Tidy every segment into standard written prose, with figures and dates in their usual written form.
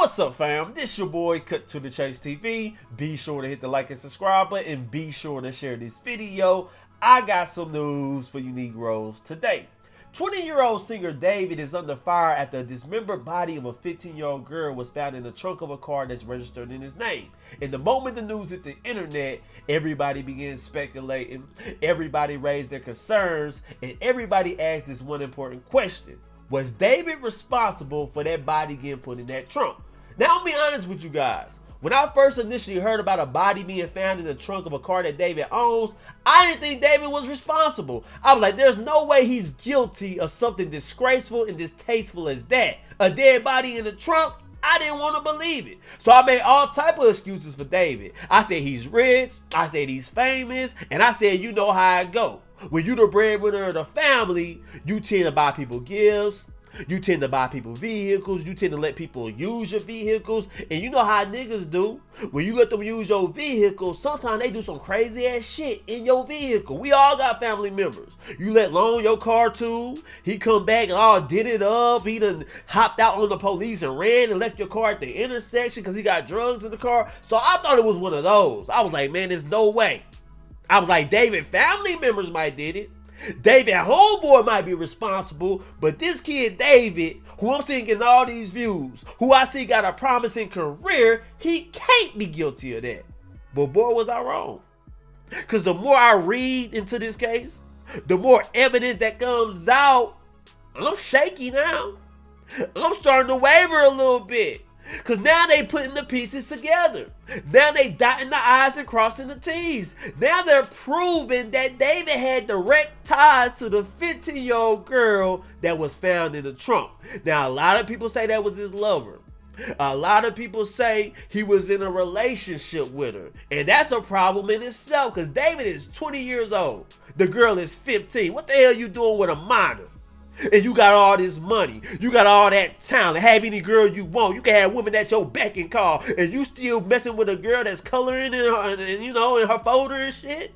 What's up, fam? This your boy Cut to the Chase TV. Be sure to hit the like and subscribe button and be sure to share this video. I got some news for you Negroes today. 20-year-old singer David is under fire after the dismembered body of a 15-year-old girl was found in the trunk of a car that's registered in his name. And the moment the news hit the internet, everybody began speculating, everybody raised their concerns, and everybody asked this one important question. Was David responsible for that body getting put in that trunk? Now, I'll be honest with you guys. When I first initially heard about a body being found in the trunk of a car that David owns, I didn't think David was responsible. I was like, there's no way he's guilty of something disgraceful and distasteful as that. A dead body in the trunk? I didn't want to believe it. So I made all type of excuses for David. I said he's rich, I said he's famous, and I said you know how it go. When you the breadwinner of the family, you tend to buy people gifts, you tend to buy people vehicles, you tend to let people use your vehicles, and you know how niggas do. When you let them use your vehicle, sometimes they do some crazy ass shit in your vehicle. We all got family members. You let loan your car to, he come back and all did it up, he done hopped out on the police and ran and left your car at the intersection because he got drugs in the car. So I thought it was one of those. I was like, man, there's no way. I was like, David family members might did it. David homeboy might be responsible, but this kid David, who I'm seeing getting all these views, who I see got a promising career, he can't be guilty of that. But boy, was I wrong. Because the more I read into this case, the more evidence that comes out, I'm shaky now. I'm starting to waver a little bit. Because now they putting the pieces together. Now they dotting the I's and crossing the T's. Now they're proving that David had direct ties to the 15-year-old girl that was found in the trunk. Now, a lot of people say that was his lover. A lot of people say he was in a relationship with her. And that's a problem in itself because David is 20 years old. The girl is 15. What the hell you doing with a minor? And you got all this money, you got all that talent, have any girl you want, you can have women at your beck and call, and you still messing with a girl that's coloring in her, in her folder and shit?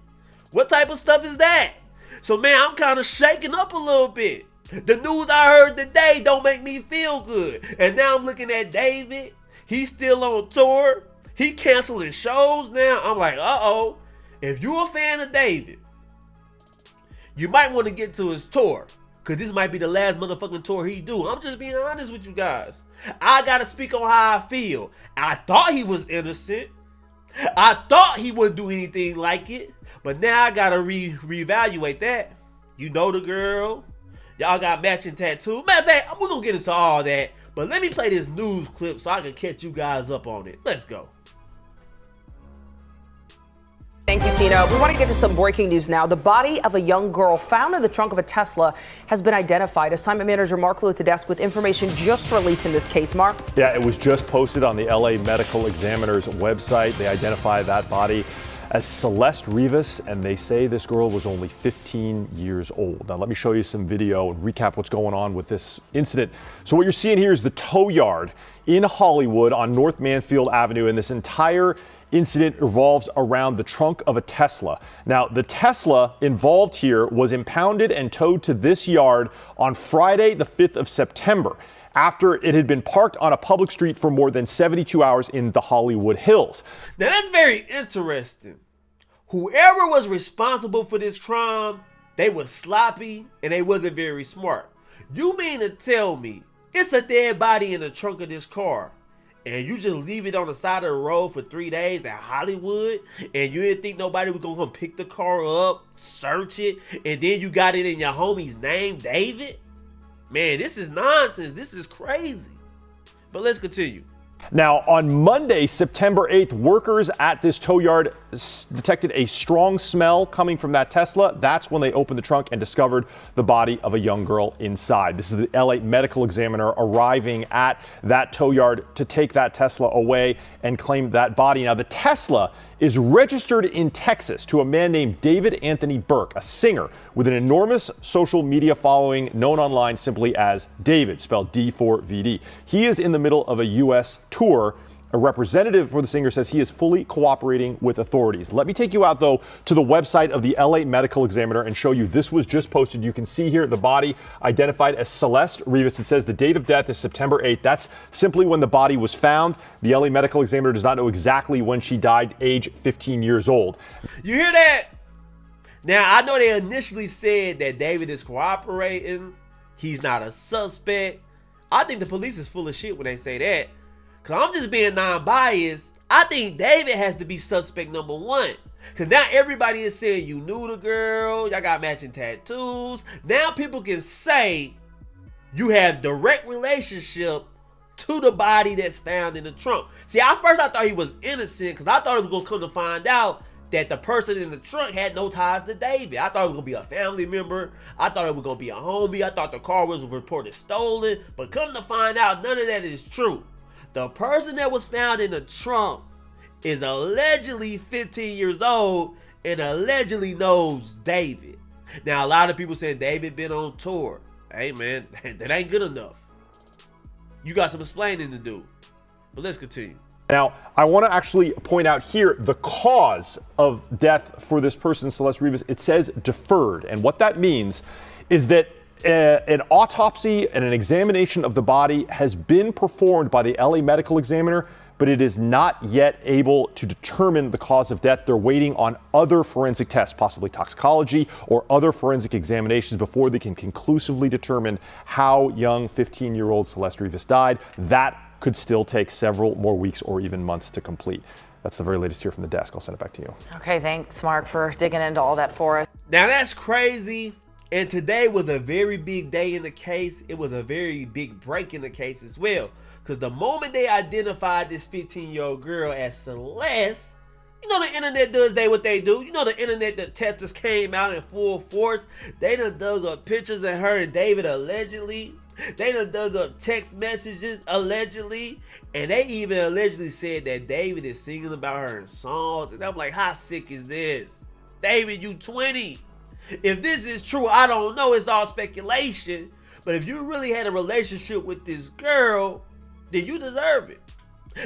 What type of stuff is that? So man, I'm kind of shaking up a little bit. The news I heard today don't make me feel good. And now I'm looking at David, he's still on tour, he canceling shows now. I'm like, uh-oh, if you a fan of David, you might want to get to his tour. Because this might be the last motherfucking tour he do. I'm just being honest with you guys. I got to speak on how I feel. I thought he was innocent. I thought he wouldn't do anything like it. But now I got to reevaluate that. You know the girl. Y'all got matching tattoos. Matter of fact, we're going to get into all that. But let me play this news clip so I can catch you guys up on it. Let's go. Thank you, Tina. We want to get to some breaking news now. The body of a young girl found in the trunk of a Tesla has been identified. Assignment manager Mark Lou at the desk with information just released in this case. Mark? Yeah, it was just posted on the LA Medical Examiner's website. They identify that body as Celeste Rivas, and they say this girl was only 15 years old. Now, let me show you some video and recap what's going on with this incident. So what you're seeing here is the tow yard in Hollywood on North Mansfield Avenue, and this entire incident revolves around the trunk of a Tesla. Now, the Tesla involved here was impounded and towed to this yard on Friday, the 5th of September, after it had been parked on a public street for more than 72 hours in the Hollywood Hills. Now, that's very interesting. Whoever was responsible for this crime, they were sloppy and they wasn't very smart. You mean to tell me it's a dead body in the trunk of this car, and you just leave it on the side of the road for 3 days at Hollywood, and you didn't think nobody was gonna come pick the car up, search it, and then you got it in your homie's name, David? Man, this is nonsense. This is crazy. But let's continue. Now, on Monday, September 8th, workers at this tow yard detected a strong smell coming from that Tesla. That's when they opened the trunk and discovered the body of a young girl inside. This is the LA Medical Examiner arriving at that tow yard to take that Tesla away and claim that body. Now, the Tesla is registered in Texas to a man named David Anthony Burke, a singer with an enormous social media following known online simply as David, spelled D4vd. He is in the middle of a U.S. tour A representative for the singer says he is fully cooperating with authorities. Let me take you out, though, to the website of the LA Medical Examiner and show you. This was just posted. You can see here the body identified as Celeste Rivas. It says the date of death is September 8th. That's simply when the body was found. The LA Medical Examiner does not know exactly when she died, age 15 years old. You hear that? Now, I know they initially said that David is cooperating. He's not a suspect. I think the police is full of shit when they say that. Because I'm just being non-biased. I think David has to be suspect number one. Because now everybody is saying you knew the girl. Y'all got matching tattoos. Now people can say you have direct relationship to the body that's found in the trunk. See, at first I thought he was innocent because I thought it was going to come to find out that the person in the trunk had no ties to David. I thought it was going to be a family member. I thought it was going to be a homie. I thought the car was reported stolen. But come to find out, none of that is true. The person that was found in the trunk is allegedly 15 years old and allegedly knows David. Now, a lot of people said David been on tour. Hey, man, that ain't good enough. You got some explaining to do. But let's continue. Now, I want to actually point out here the cause of death for this person, Celeste Rivas. It says deferred. And what that means is that an autopsy and an examination of the body has been performed by the LA Medical Examiner, but it is not yet able to determine the cause of death. They're waiting on other forensic tests, possibly toxicology or other forensic examinations, before they can conclusively determine how young 15-year-old Celeste Rivas died. That could still take several more weeks or even months to complete. That's the very latest here from the desk. I'll send it back to you. Okay, thanks, Mark, for digging into all that for us. Now that's crazy. And today was a very big day in the case. It was a very big break in the case as well. Because the moment they identified this 15-year-old girl as Celeste, you know the internet does what they do. You know the internet detectives came out in full force. They done dug up pictures of her and David allegedly. They done dug up text messages allegedly. And they even allegedly said that David is singing about her in songs. And I'm like, how sick is this? David, you 20. If this is true, I don't know. It's all speculation. But if you really had a relationship with this girl, then you deserve it.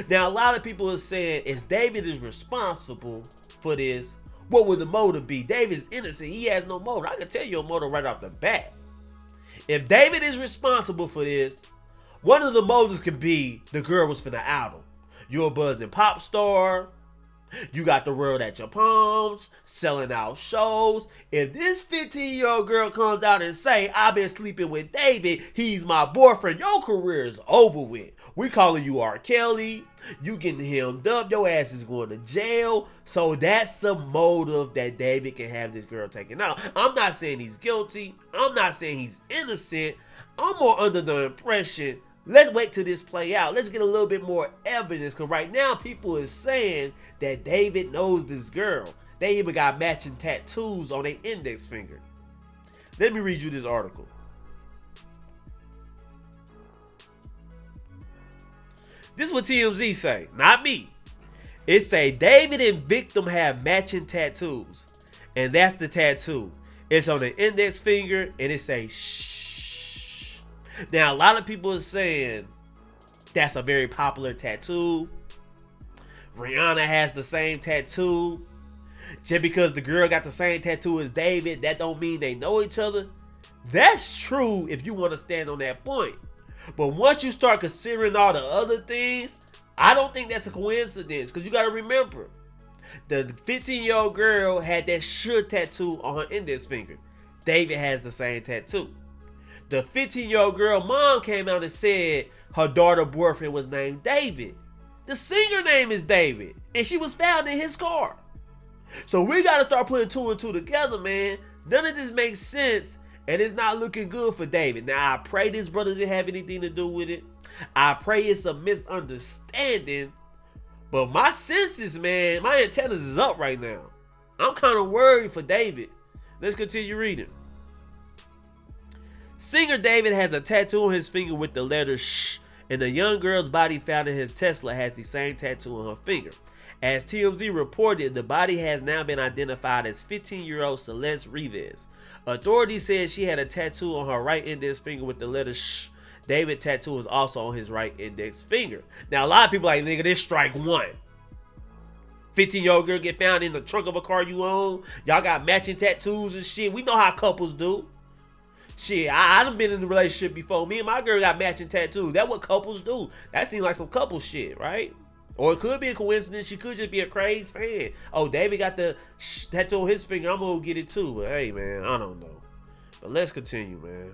Now, a lot of people are saying, if David is responsible for this, what would the motive be? David's innocent. He has no motive. I can tell you a motive right off the bat. If David is responsible for this, one of the motives could be the girl was finna out him. You're a buzzing pop star. You got the world at your palms, selling out shows. If this 15-year-old girl comes out and say, I've been sleeping with David, he's my boyfriend, your career is over with. We calling you R. Kelly. You getting hemmed up. Your ass is going to jail. So that's a motive that David can have this girl taken out. I'm not saying he's guilty. I'm not saying he's innocent. I'm more under the impression, let's wait till this play out. Let's get a little bit more evidence. Because right now, people is saying that David knows this girl. They even got matching tattoos on their index finger. Let me read you this article. This is what TMZ say, not me. It say David and victim have matching tattoos. And that's the tattoo. It's on the index finger and it say shh. Now, a lot of people are saying that's a very popular tattoo. Rihanna has the same tattoo. Just because the girl got the same tattoo as David, that don't mean they know each other. That's true if you want to stand on that point. But once you start considering all the other things, I don't think that's a coincidence. Because you got to remember, the 15-year-old girl had that should tattoo on her index finger. David has the same tattoo. The 15-year-old girl mom came out and said her daughter boyfriend was named David. The singer name is David. And she was found in his car. So we got to start putting two and two together, man. None of this makes sense. And it's not looking good for David. Now, I pray this brother didn't have anything to do with it. I pray it's a misunderstanding. But my senses, man, my antennas is up right now. I'm kind of worried for David. Let's continue reading. Singer David has a tattoo on his finger with the letter shh. And the young girl's body found in his Tesla has the same tattoo on her finger. As TMZ reported, the body has now been identified as 15-year-old Celeste Rivas. Authorities said she had a tattoo on her right index finger with the letter shh David tattoo is also on his right index finger. Now, a lot of people like, nigga, this strike one. 15-year-old girl get found in the trunk of a car you own. Y'all got matching tattoos and shit. We know how couples do. Shit, I done been in a relationship before. Me and my girl got matching tattoos. That's what couples do. That seems like some couple shit, right? Or it could be a coincidence. She could just be a crazy fan. Oh, David got the tattoo on his finger. I'm going to get it too. But hey, man, I don't know. But let's continue, man.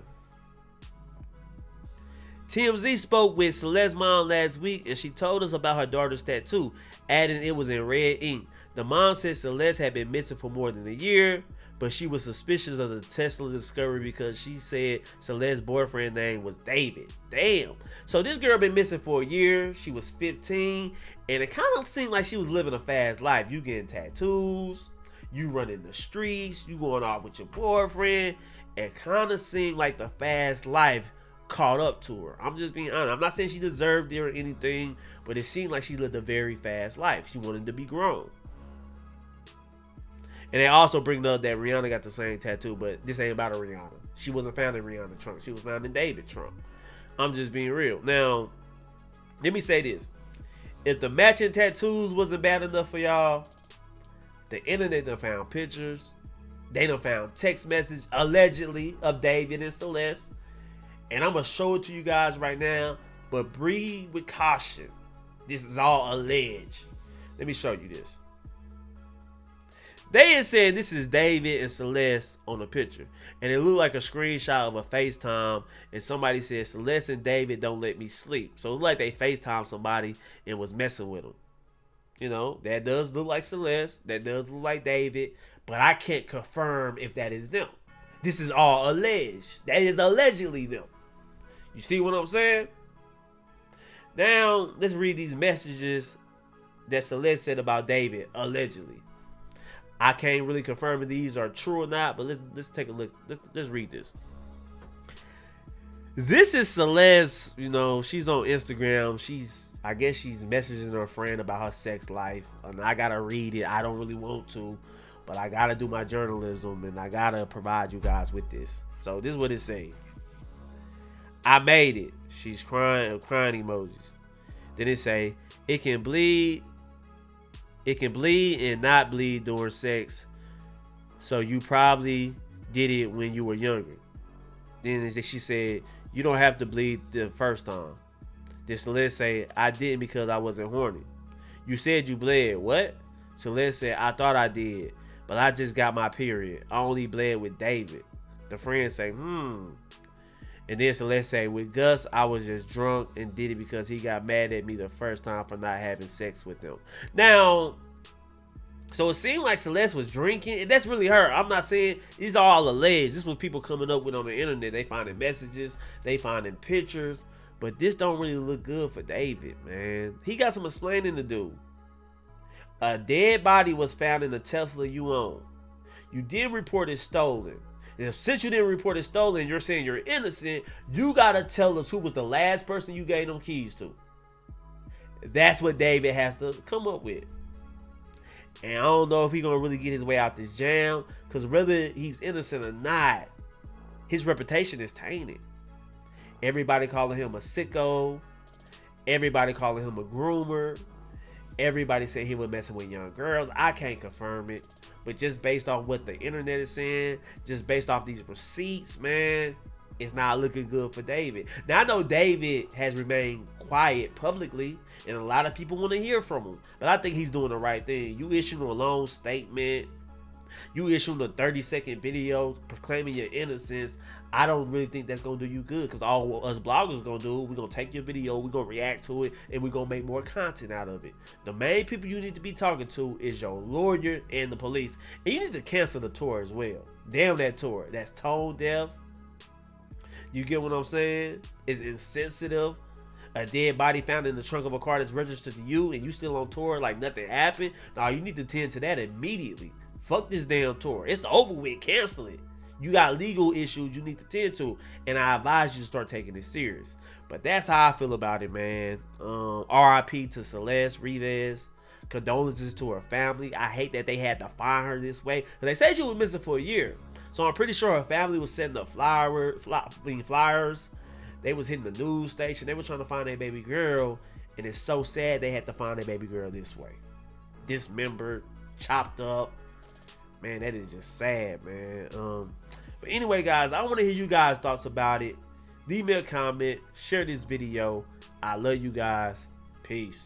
TMZ spoke with Celeste's mom last week, and she told us about her daughter's tattoo, adding it was in red ink. The mom said Celeste had been missing for more than a year, but she was suspicious of the Tesla discovery because she said Celeste's boyfriend name was David. Damn. So this girl been missing for a year. She was 15, and it kind of seemed like she was living a fast life. You getting tattoos, you running the streets, you going off with your boyfriend. It kind of seemed like the fast life caught up to her. I'm just being honest. I'm not saying she deserved it or anything, but it seemed like she lived a very fast life. She wanted to be grown. And they also bring up that Rihanna got the same tattoo, but this ain't about a Rihanna. She wasn't found in Rihanna's trunk. She was found in David's trunk. I'm just being real. Now, let me say this. If the matching tattoos wasn't bad enough for y'all, the internet done found pictures. They done found text message, allegedly, of David and Celeste. And I'm going to show it to you guys right now. But breathe with caution. This is all alleged. Let me show you this. They is saying this is David and Celeste on the picture. And it looked like a screenshot of a FaceTime. And somebody said, Celeste and David don't let me sleep. So it looked like they FaceTimed somebody and was messing with them. You know, that does look like Celeste. That does look like David. But I can't confirm if that is them. This is all alleged. That is allegedly them. You see what I'm saying? Now, let's read these messages that Celeste said about David, allegedly. I can't really confirm if these are true or not, but let's take a look. Let's read this. This is Celeste. You know, she's on Instagram. I guess she's messaging her friend about her sex life. And I gotta read it. I don't really want to, but I gotta do my journalism and I gotta provide you guys with this. So this is what it says. I made it. She's crying emojis. Then it say, it can bleed and not bleed during sex. So you probably did it when you were younger. Then she said, you don't have to bleed the first time. Then Celeste say, I didn't because I wasn't horny. You said you bled. What? Celeste said, I thought I did, but I just got my period. I only bled with David. The friend say, And then Celeste say, with Gus, I was just drunk and did it because he got mad at me the first time for not having sex with him. Now, so it seemed like Celeste was drinking. That's really her. I'm not saying these are all alleged. This was people coming up with on the internet. They finding messages. They finding pictures. But this don't really look good for David, man. He got some explaining to do. A dead body was found in the Tesla you own. You did report it stolen. And since you didn't report it stolen, you're saying you're innocent, you gotta tell us who was the last person you gave them keys to. That's what David has to come up with. And I don't know if he's gonna really get his way out this jam, because whether he's innocent or not, his reputation is tainted. Everybody calling him a sicko. Everybody calling him a groomer. Everybody saying he was messing with young girls. I can't confirm it. But just based off what the internet is saying, just based off these receipts, man, it's not looking good for David. Now, I know David has remained quiet publicly, and a lot of people want to hear from him. But I think he's doing the right thing. You issuing a long statement. You issuing a 30-second video proclaiming your innocence. I don't really think that's going to do you good, because all us bloggers going to do, we're going to take your video, we're going to react to it, and we're going to make more content out of it. The main people you need to be talking to is your lawyer and the police. And you need to cancel the tour as well. Damn that tour. That's tone deaf. You get what I'm saying? It's insensitive. A dead body found in the trunk of a car that's registered to you, and you still on tour like nothing happened. No, you need to tend to that immediately. Fuck this damn tour. It's over with. Cancel it. You got legal issues you need to tend to, and I advise you to start taking it serious. But that's how I feel about it, man. RIP to Celeste Rivas. Condolences to her family. I hate that they had to find her this way, because they say she was missing for a year. So I'm pretty sure her family was setting up flyers. They was hitting the news station. They were trying to find their baby girl, and it's so sad they had to find their baby girl this way. Dismembered, chopped up. Man, that is just sad, man. But anyway, guys, I want to hear you guys' thoughts about it. Leave me a comment. Share this video. I love you guys. Peace.